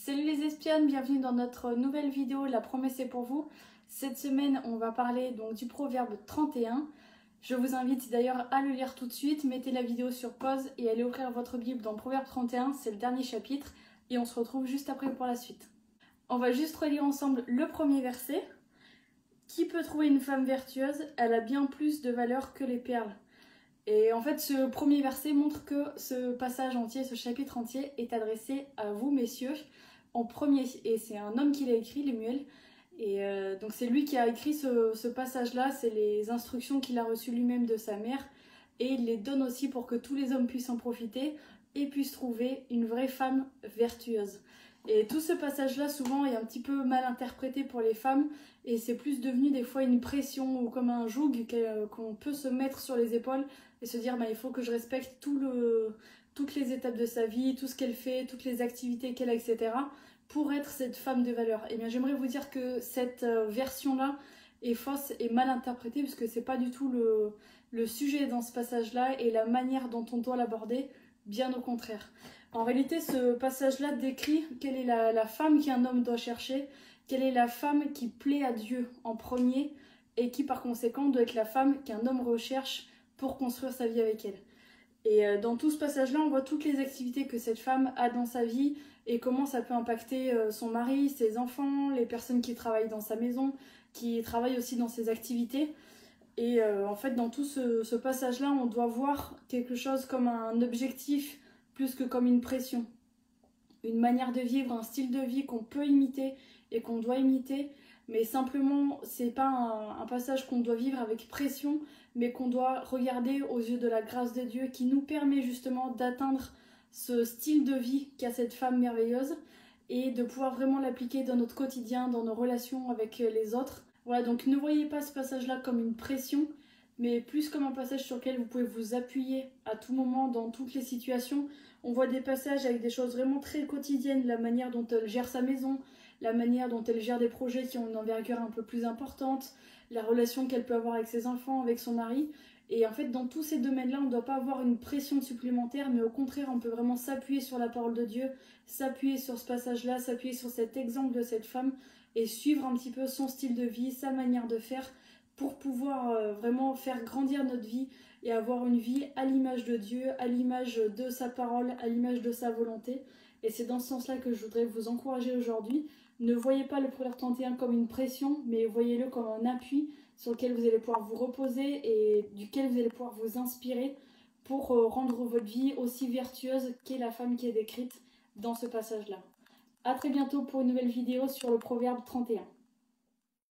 Salut les espionnes, bienvenue dans notre nouvelle vidéo La promesse est pour vous. Cette semaine, on va parler donc du proverbe 31. Je vous invite d'ailleurs à le lire tout de suite. Mettez la vidéo sur pause et allez ouvrir votre Bible dans Proverbe 31, c'est le dernier chapitre. Et on se retrouve juste après pour la suite. On va juste relire ensemble le premier verset. Qui peut trouver une femme vertueuse? Elle a bien plus de valeur que les perles. Et en fait, ce premier verset montre que ce passage entier, ce chapitre entier, est adressé à vous, messieurs, en premier. Et c'est un homme qui l'a écrit, Lemuel. Et donc c'est lui qui a écrit ce passage-là, c'est les instructions qu'il a reçues lui-même de sa mère. Et il les donne aussi pour que tous les hommes puissent en profiter et puissent trouver une vraie femme vertueuse. Et tout ce passage-là, souvent, est un petit peu mal interprété pour les femmes. Et c'est plus devenu des fois une pression ou comme un joug qu'on peut se mettre sur les épaules et se dire bah, il faut que je respecte toutes les étapes de sa vie, tout ce qu'elle fait, toutes les activités qu'elle a, etc. pour être cette femme de valeur. Et bien j'aimerais vous dire que cette version-là est fausse et mal interprétée puisque c'est pas du tout le sujet dans ce passage-là et la manière dont on doit l'aborder, bien au contraire. En réalité, ce passage-là décrit quelle est la femme qu'un homme doit chercher, quelle est la femme qui plaît à Dieu en premier et qui par conséquent doit être la femme qu'un homme recherche pour construire sa vie avec elle. Et dans tout ce passage-là, on voit toutes les activités que cette femme a dans sa vie et comment ça peut impacter son mari, ses enfants, les personnes qui travaillent dans sa maison, qui travaillent aussi dans ses activités. Et en fait, dans tout ce passage-là, on doit voir quelque chose comme un objectif plus que comme une pression. Une manière de vivre, un style de vie qu'on peut imiter et qu'on doit imiter. Mais simplement, c'est pas un passage qu'on doit vivre avec pression, mais qu'on doit regarder aux yeux de la grâce de Dieu qui nous permet justement d'atteindre ce style de vie qu'a cette femme merveilleuse et de pouvoir vraiment l'appliquer dans notre quotidien, dans nos relations avec les autres. Voilà, donc ne voyez pas ce passage-là comme une pression, mais plus comme un passage sur lequel vous pouvez vous appuyer à tout moment, dans toutes les situations. On voit des passages avec des choses vraiment très quotidiennes, la manière dont elle gère sa maison, la manière dont elle gère des projets qui ont une envergure un peu plus importante, la relation qu'elle peut avoir avec ses enfants, avec son mari. Et en fait, dans tous ces domaines-là, on ne doit pas avoir une pression supplémentaire, mais au contraire, on peut vraiment s'appuyer sur la parole de Dieu, s'appuyer sur ce passage-là, s'appuyer sur cet exemple de cette femme et suivre un petit peu son style de vie, sa manière de faire pour pouvoir vraiment faire grandir notre vie et avoir une vie à l'image de Dieu, à l'image de sa parole, à l'image de sa volonté. Et c'est dans ce sens-là que je voudrais vous encourager aujourd'hui. Ne voyez pas le Proverbe 31 comme une pression, mais voyez-le comme un appui sur lequel vous allez pouvoir vous reposer et duquel vous allez pouvoir vous inspirer pour rendre votre vie aussi vertueuse qu'est la femme qui est décrite dans ce passage-là. A très bientôt pour une nouvelle vidéo sur le Proverbe 31.